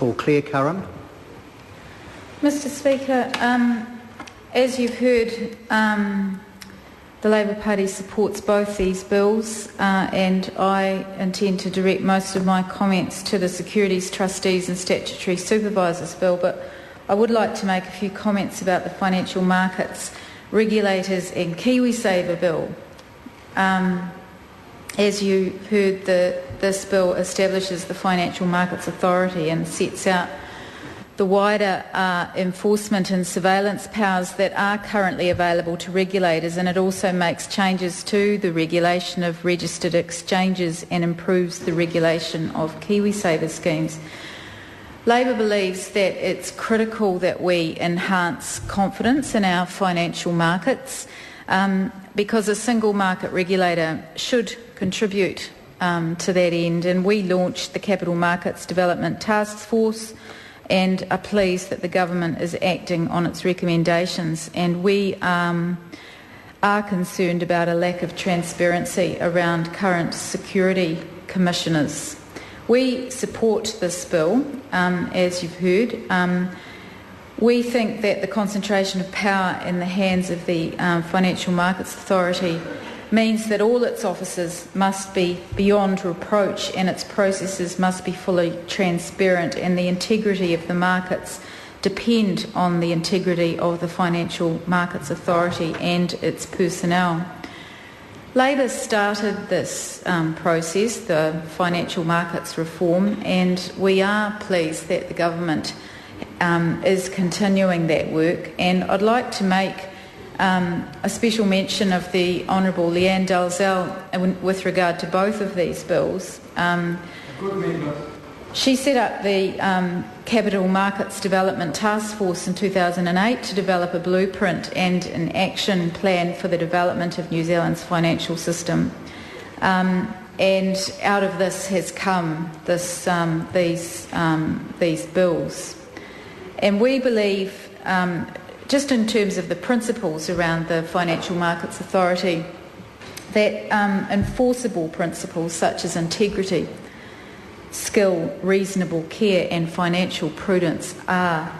call Claire Curran. Mr Speaker, as you've heard, the Labour Party supports both these bills, and I intend to direct most of my comments to the Securities, Trustees and Statutory Supervisors Bill, but I would like to make a few comments about the Financial Markets Regulators and KiwiSaver Bill. As you heard, this bill establishes the Financial Markets Authority and sets out the wider enforcement and surveillance powers that are currently available to regulators, and it also makes changes to the regulation of registered exchanges and improves the regulation of KiwiSaver schemes. Labor believes that it's critical that we enhance confidence in our financial markets because a single market regulator should contribute to that end, and we launched the Capital Markets Development Task Force and are pleased that the government is acting on its recommendations, and we are concerned about a lack of transparency around current security commissioners. We support this bill, as you've heard. We think that the concentration of power in the hands of the Financial Markets Authority means that all its officers must be beyond reproach and its processes must be fully transparent, and the integrity of the markets depend on the integrity of the Financial Markets Authority and its personnel. Labor started this process, the financial markets reform, and we are pleased that the government is continuing that work, and I'd like to make a special mention of the Honourable Leanne Dalzell with regard to both of these bills. She set up the Capital Markets Development Task Force in 2008 to develop a blueprint and an action plan for the development of New Zealand's financial system. And out of this has come these bills. And we believe, just in terms of the principles around the Financial Markets Authority, that enforceable principles such as integrity, skill, reasonable care and financial prudence are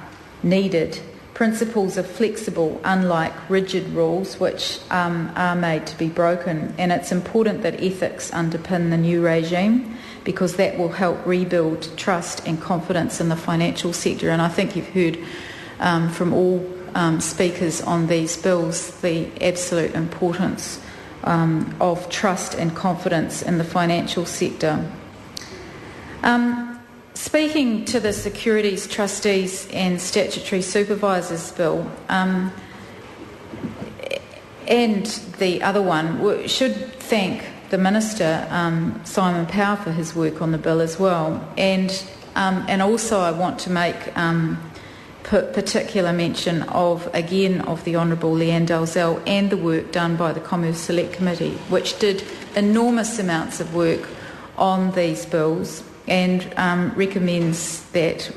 needed. Principles are flexible, unlike rigid rules which are made to be broken, and it's important that ethics underpin the new regime because that will help rebuild trust and confidence in the financial sector. And I think you've heard from all speakers on these bills the absolute importance of trust and confidence in the financial sector. Speaking to the Securities, Trustees and Statutory Supervisors Bill, and the other one, we should thank the Minister, Simon Power, for his work on the bill as well. And also I want to make particular mention of the Honourable Leanne Dalzell and the work done by the Commerce Select Committee, which did enormous amounts of work on these bills and recommends that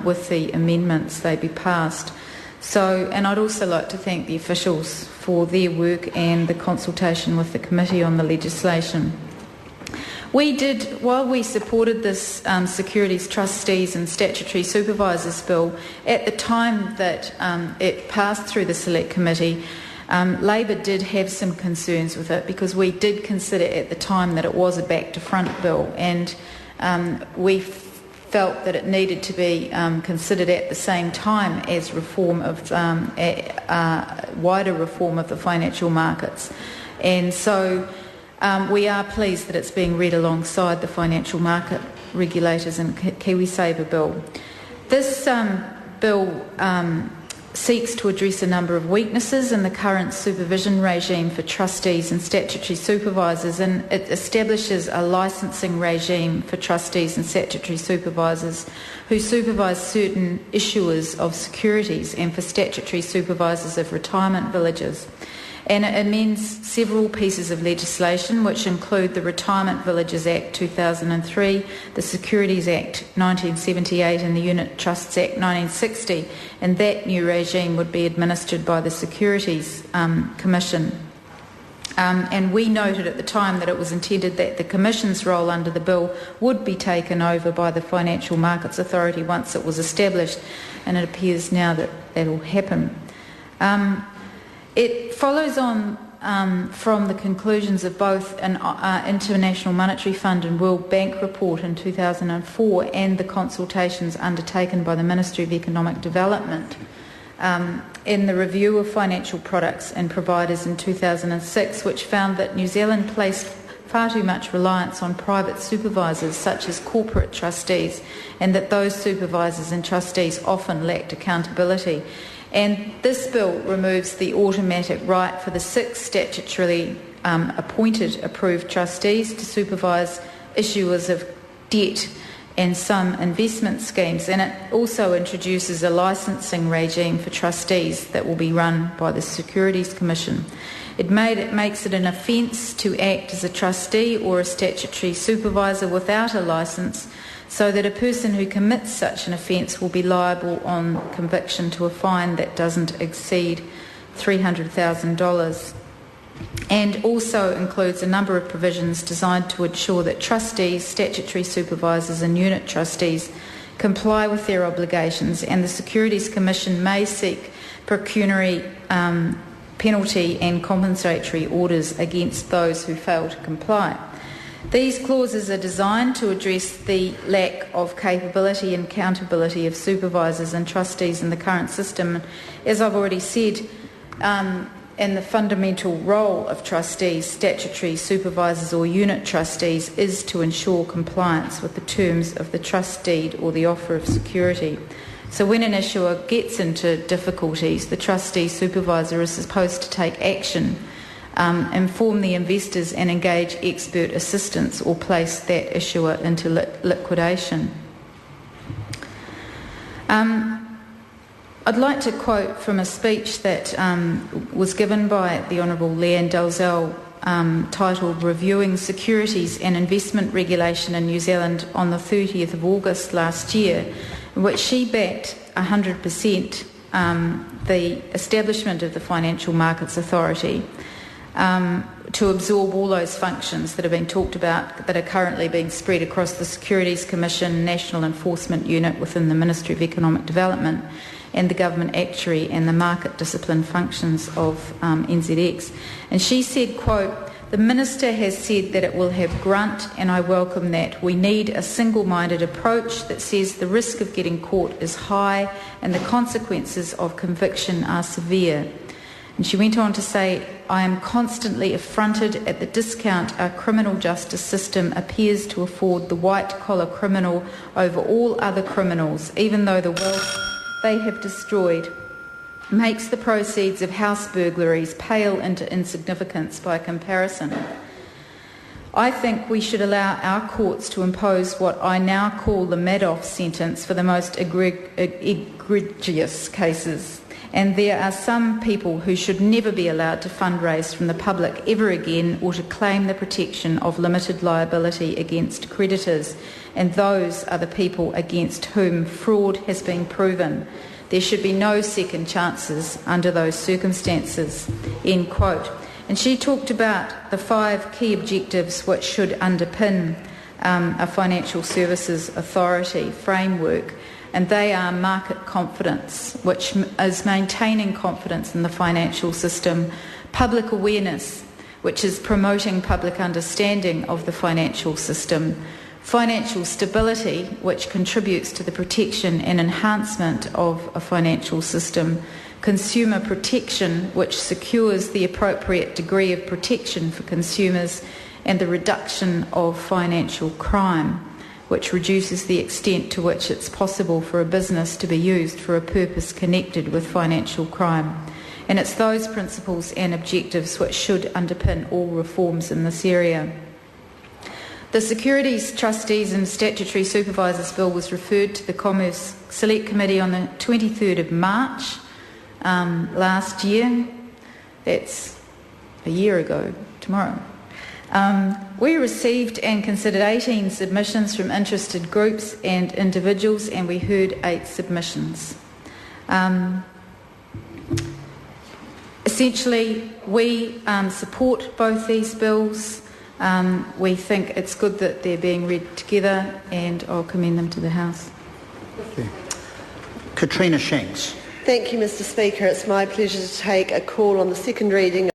with the amendments they be passed. And I'd also like to thank the officials for their work and the consultation with the committee on the legislation. While we supported this Securities, Trustees and Statutory Supervisors Bill, at the time that it passed through the Select Committee, Labor did have some concerns with it because we did consider at the time that it was a back-to-front bill, and we felt that it needed to be considered at the same time as reform of wider reform of the financial markets. And so we are pleased that it's being read alongside the Financial Market Regulators and KiwiSaver Bill. This bill seeks to address a number of weaknesses in the current supervision regime for trustees and statutory supervisors, and it establishes a licensing regime for trustees and statutory supervisors who supervise certain issuers of securities and for statutory supervisors of retirement villages. And it amends several pieces of legislation which include the Retirement Villages Act 2003, the Securities Act 1978 and the Unit Trusts Act 1960, and that new regime would be administered by the Securities Commission. And we noted at the time that it was intended that the Commission's role under the bill would be taken over by the Financial Markets Authority once it was established, and it appears now that that will happen. It follows on from the conclusions of both an International Monetary Fund and World Bank report in 2004 and the consultations undertaken by the Ministry of Economic Development in the review of financial products and providers in 2006, which found that New Zealand placed far too much reliance on private supervisors such as corporate trustees, and that those supervisors and trustees often lacked accountability. And this bill removes the automatic right for the 6 statutorily appointed approved trustees to supervise issuers of debt and some investment schemes, and it also introduces a licensing regime for trustees that will be run by the Securities Commission. It makes it an offence to act as a trustee or a statutory supervisor without a licence, so that a person who commits such an offence will be liable on conviction to a fine that doesn't exceed $300,000. And also includes a number of provisions designed to ensure that trustees, statutory supervisors and unit trustees comply with their obligations, and the Securities Commission may seek pecuniary penalty and compensatory orders against those who fail to comply. These clauses are designed to address the lack of capability and accountability of supervisors and trustees in the current system. As I've already said, and the fundamental role of trustees, statutory supervisors or unit trustees is to ensure compliance with the terms of the trust deed or the offer of security. So when an issuer gets into difficulties, the trustee supervisor is supposed to take action, inform the investors and engage expert assistance, or place that issuer into liquidation. I'd like to quote from a speech that was given by the Honourable Leanne Dalzell titled Reviewing Securities and Investment Regulation in New Zealand on the 30th of August last year, in which she backed 100% the establishment of the Financial Markets Authority to absorb all those functions that have been talked about that are currently being spread across the Securities Commission, National Enforcement Unit within the Ministry of Economic Development, and the Government Actuary and the market discipline functions of NZX. And she said, quote, "The Minister has said that it will have grunt, and I welcome that. We need a single-minded approach that says the risk of getting caught is high and the consequences of conviction are severe." And she went on to say, "I am constantly affronted at the discount our criminal justice system appears to afford the white-collar criminal over all other criminals, even though the wealth they have destroyed makes the proceeds of house burglaries pale into insignificance by comparison. I think we should allow our courts to impose what I now call the Madoff sentence for the most egregious cases. And there are some people who should never be allowed to fundraise from the public ever again or to claim the protection of limited liability against creditors. And those are the people against whom fraud has been proven. There should be no second chances under those circumstances." End quote. And she talked about the 5 key objectives which should underpin a financial services authority framework. And they are market confidence, which is maintaining confidence in the financial system; public awareness, which is promoting public understanding of the financial system; financial stability, which contributes to the protection and enhancement of a financial system; consumer protection, which secures the appropriate degree of protection for consumers; and the reduction of financial crime, which reduces the extent to which it's possible for a business to be used for a purpose connected with financial crime. And it's those principles and objectives which should underpin all reforms in this area. The Securities, Trustees and Statutory Supervisors Bill was referred to the Commerce Select Committee on the 23rd of March last year. That's a year ago tomorrow. We received and considered 18 submissions from interested groups and individuals, and we heard 8 submissions. Essentially, we support both these bills. We think it's good that they're being read together, and I'll commend them to the House. Okay. Katrina Shanks. Thank you, Mr Speaker. It's my pleasure to take a call on the second reading